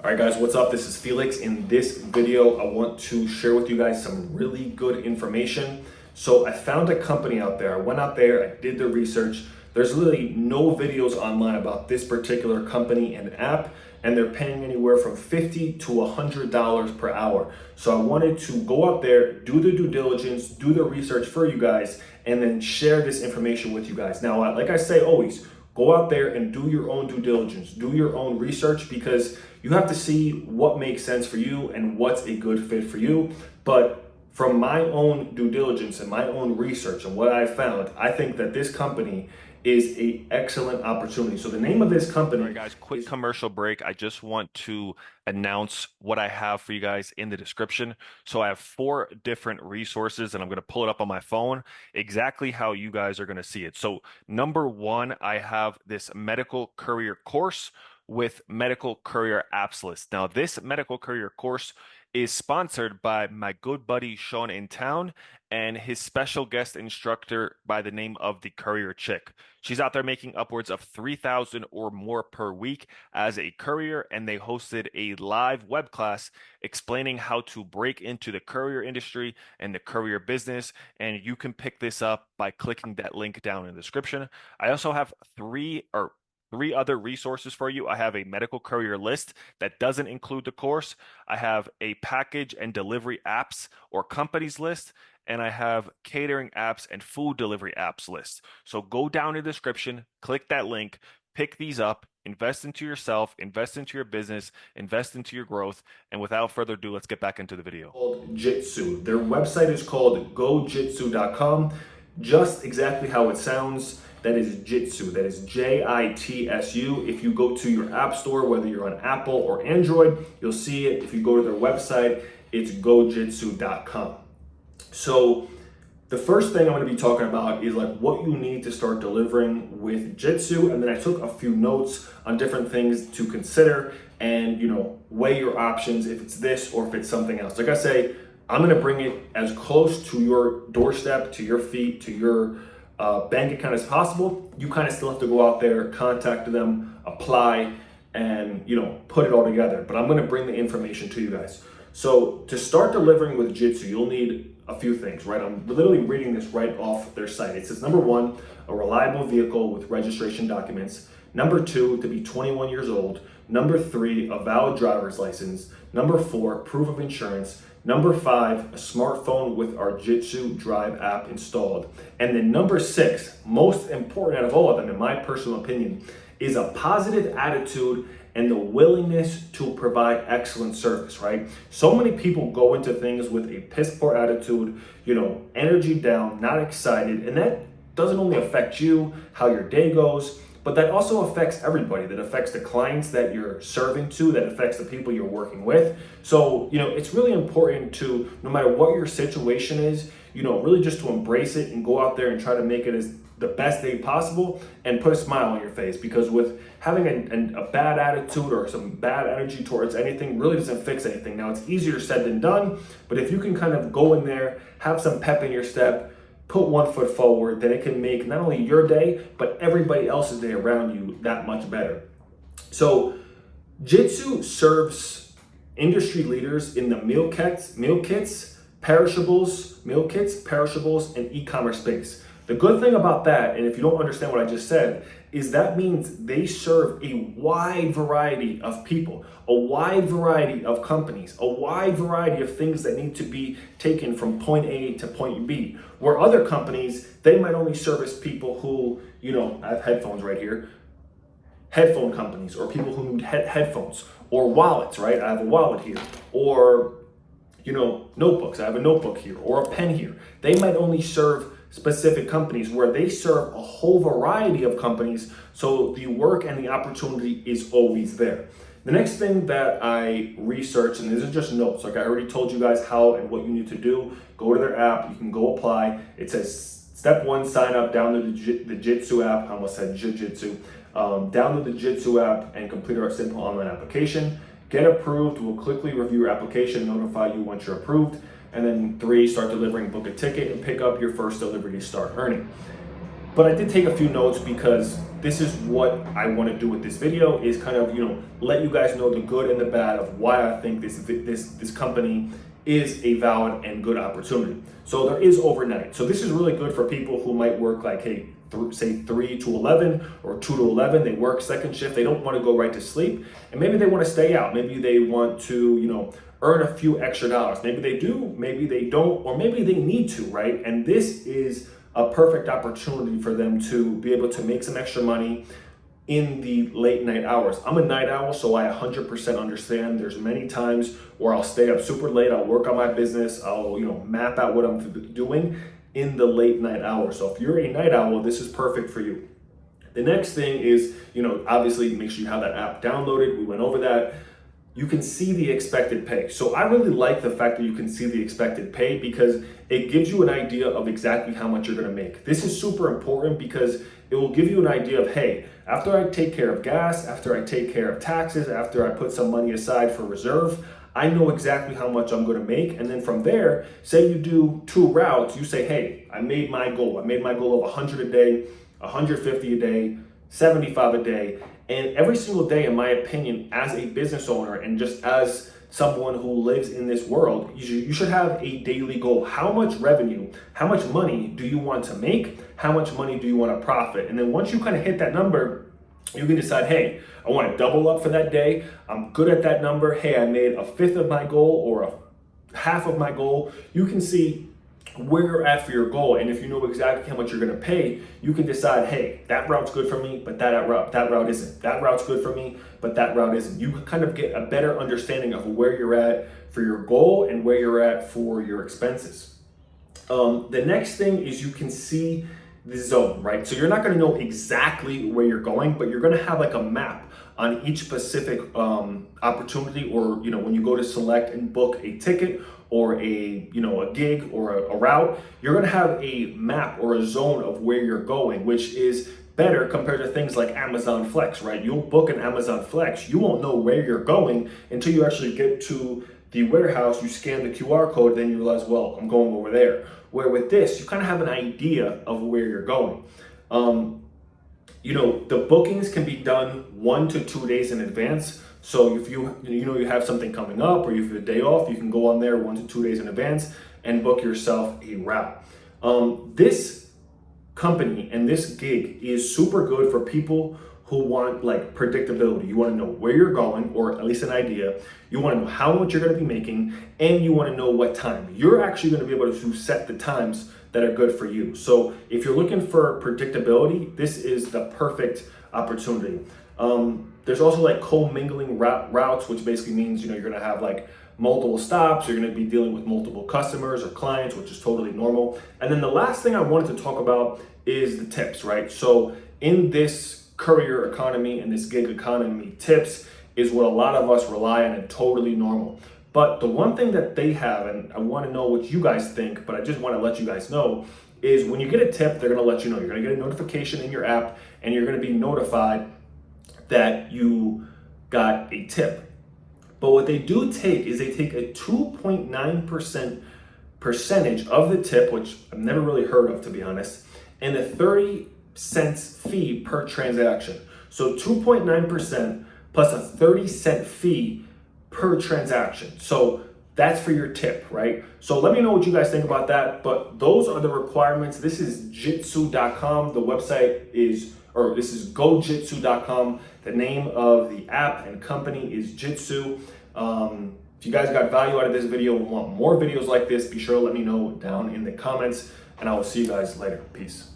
All right, guys, what's up? This is Felix. In this video, I want to share with you guys some really good information. So I found a company out there. I went out there, I did the research. There's literally no videos online about this particular company and app, and they're paying anywhere from $50 to $100 per hour. So I wanted to go out there, do the due diligence, do the research for you guys, and then share this information with you guys. Now, like I say always, go out there and do your own due diligence, do your own research, because you have to see what makes sense for you and what's a good fit for you. But from my own due diligence and my own research and what I found, I think that this company is an excellent opportunity. So the name of this company— All right, guys, quick commercial break. I just want to announce what I have for you guys in the description. So I have 4 different resources, and I'm going to pull it up on my phone exactly how you guys are going to see it. So number 1, I have this medical courier course with medical courier apps list. Now, this medical courier course is sponsored by my good buddy Sean in town and his special guest instructor by the name of the Courier Chick. She's out there making upwards of 3,000 or more per week as a courier, and they hosted a live web class explaining how to break into the courier industry and the courier business. And you can pick this up by clicking that link down in the description. I also have three other resources for you. I have a medical courier list that doesn't include the course. I have a package and delivery apps or companies list, and I have catering apps and food delivery apps list. So go down in the description, click that link, pick these up, invest into yourself, invest into your business, invest into your growth. And without further ado, let's get back into the video. Called Jitsu. Their website is called gojitsu.com. Just exactly how it sounds. That is Jitsu. That is Jitsu. If you go to your app store, whether you're on Apple or Android, you'll see it. If you go to their website, it's gojitsu.com. So the first thing I'm going to be talking about is like what you need to start delivering with Jitsu. And then I took a few notes on different things to consider and, weigh your options if it's this or if it's something else. Like I say, I'm going to bring it as close to your doorstep, to your feet, to your bank account as possible. You kind of still have to go out there, contact them, apply, and put it all together. But I'm going to bring the information to you guys. So to start delivering with Jitsu, you'll need a few things, right? I'm literally reading this right off their site. It says, number 1, a reliable vehicle with registration documents. Number 2, to be 21 years old. Number 3, a valid driver's license. Number 4, proof of insurance. Number 5, a smartphone with our Jitsu Drive app installed. And then number 6, most important out of all of them, in my personal opinion, is a positive attitude and the willingness to provide excellent service, right? So many people go into things with a piss poor attitude, energy down, not excited, and that doesn't only affect you, how your day goes, but that also affects everybody. That affects the clients that you're serving to, that affects the people you're working with. So, it's really important to, no matter what your situation is, really just to embrace it and go out there and try to make it as the best day possible and put a smile on your face, because with having a bad attitude or some bad energy towards anything really doesn't fix anything. Now, it's easier said than done, but if you can kind of go in there, have some pep in your step, put one foot forward, then it can make not only your day, but everybody else's day around you that much better. So Jitsu serves industry leaders in the meal kits, perishables, and e-commerce space. The good thing about that, and if you don't understand what I just said, is that means they serve a wide variety of people, a wide variety of companies, a wide variety of things that need to be taken from point A to point B. Where other companies, they might only service people who, I have headphones right here, headphone companies, or people who need headphones, or wallets, right? I have a wallet here, or, notebooks. I have a notebook here, or a pen here. They might only serve specific companies, where they serve a whole variety of companies, so the work and the opportunity is always there. The next thing that I researched, and these are just notes, like I already told you guys how and what you need to do. Go to their app, you can go apply. It says step 1, sign up, download the Jitsu app. I almost said Jiu-Jitsu. Download the Jitsu app and complete our simple online application. Get approved. We'll quickly review your application, notify you once you're approved. And then 3, start delivering, book a ticket, and pick up your first delivery to start earning. But I did take a few notes because this is what I want to do with this video, is kind of, let you guys know the good and the bad of why I think this company is a valid and good opportunity. So there is overnight. So this is really good for people who might work like, hey, say 3 to 11 or 2 to 11. They work second shift. They don't want to go right to sleep. And maybe they want to stay out. Maybe they want to, earn a few extra dollars. Maybe they do, maybe they don't, or maybe they need to, right? And this is a perfect opportunity for them to be able to make some extra money in the late night hours. I'm a night owl, so I 100% understand. There's many times where I'll stay up super late, I'll work on my business, I'll map out what I'm doing in the late night hours. So if you're a night owl, this is perfect for you. The next thing is, obviously make sure you have that app downloaded. We went over that. You can see the expected pay. So I really like the fact that you can see the expected pay because it gives you an idea of exactly how much you're gonna make. This is super important because it will give you an idea of, hey, after I take care of gas, after I take care of taxes, after I put some money aside for reserve, I know exactly how much I'm gonna make. And then from there, say you do 2 routes, you say, hey, I made my goal. I made my goal of 100 a day, 150 a day, 75 a day. And every single day, in my opinion, as a business owner and just as someone who lives in this world, you should have a daily goal. How much revenue, how much money do you want to make? How much money do you want to profit? And then once you kind of hit that number, you can decide, hey, I want to double up for that day. I'm good at that number. Hey, I made a fifth of my goal or a half of my goal. You can see where you're at for your goal, and if you know exactly how much you're going to pay, you can decide, hey, that route's good for me, but that route isn't. That route's good for me, but that route isn't. You can kind of get a better understanding of where you're at for your goal and where you're at for your expenses. The next thing is you can see the zone, right? So you're not going to know exactly where you're going, but you're going to have like a map on each specific opportunity, or when you go to select and book a ticket or a gig or a route, you're going to have a map or a zone of where you're going, which is better compared to things like Amazon Flex, right? You'll book an Amazon Flex, you won't know where you're going until you actually get to the warehouse, you scan the QR code, then you realize, well, I'm going over there. Where with this, you kind of have an idea of where you're going. The bookings can be done 1 to 2 days in advance. So if you have something coming up or you have a day off, you can go on there 1 to 2 days in advance and book yourself a route. This company and this gig is super good for people who want like predictability. You want to know where you're going, or at least an idea. You want to know how much you're going to be making, and you want to know what time. You're actually going to be able to set the times that are good for you. So if you're looking for predictability, this is the perfect opportunity. There's also like co-mingling routes, which basically means you're going to have like multiple stops. You're going to be dealing with multiple customers or clients, which is totally normal. And then the last thing I wanted to talk about is the tips, right? So in this courier economy and this gig economy, tips is what a lot of us rely on, and totally normal. But the one thing that they have, and I want to know what you guys think, but I just want to let you guys know, is when you get a tip, they're going to let you know. You're going to get a notification in your app, and you're going to be notified that you got a tip. But what they do take is they take a 2.9% percentage of the tip, which I've never really heard of, to be honest, and a 30-cent fee per transaction. So 2.9% plus a 30-cent fee per transaction. So that's for your tip, right? So let me know what you guys think about that. But those are the requirements. This is jitsu.com. The website is, or this is gojitsu.com. The name of the app and company is Jitsu. If you guys got value out of this video and want more videos like this, be sure to let me know down in the comments, and I will see you guys later. Peace.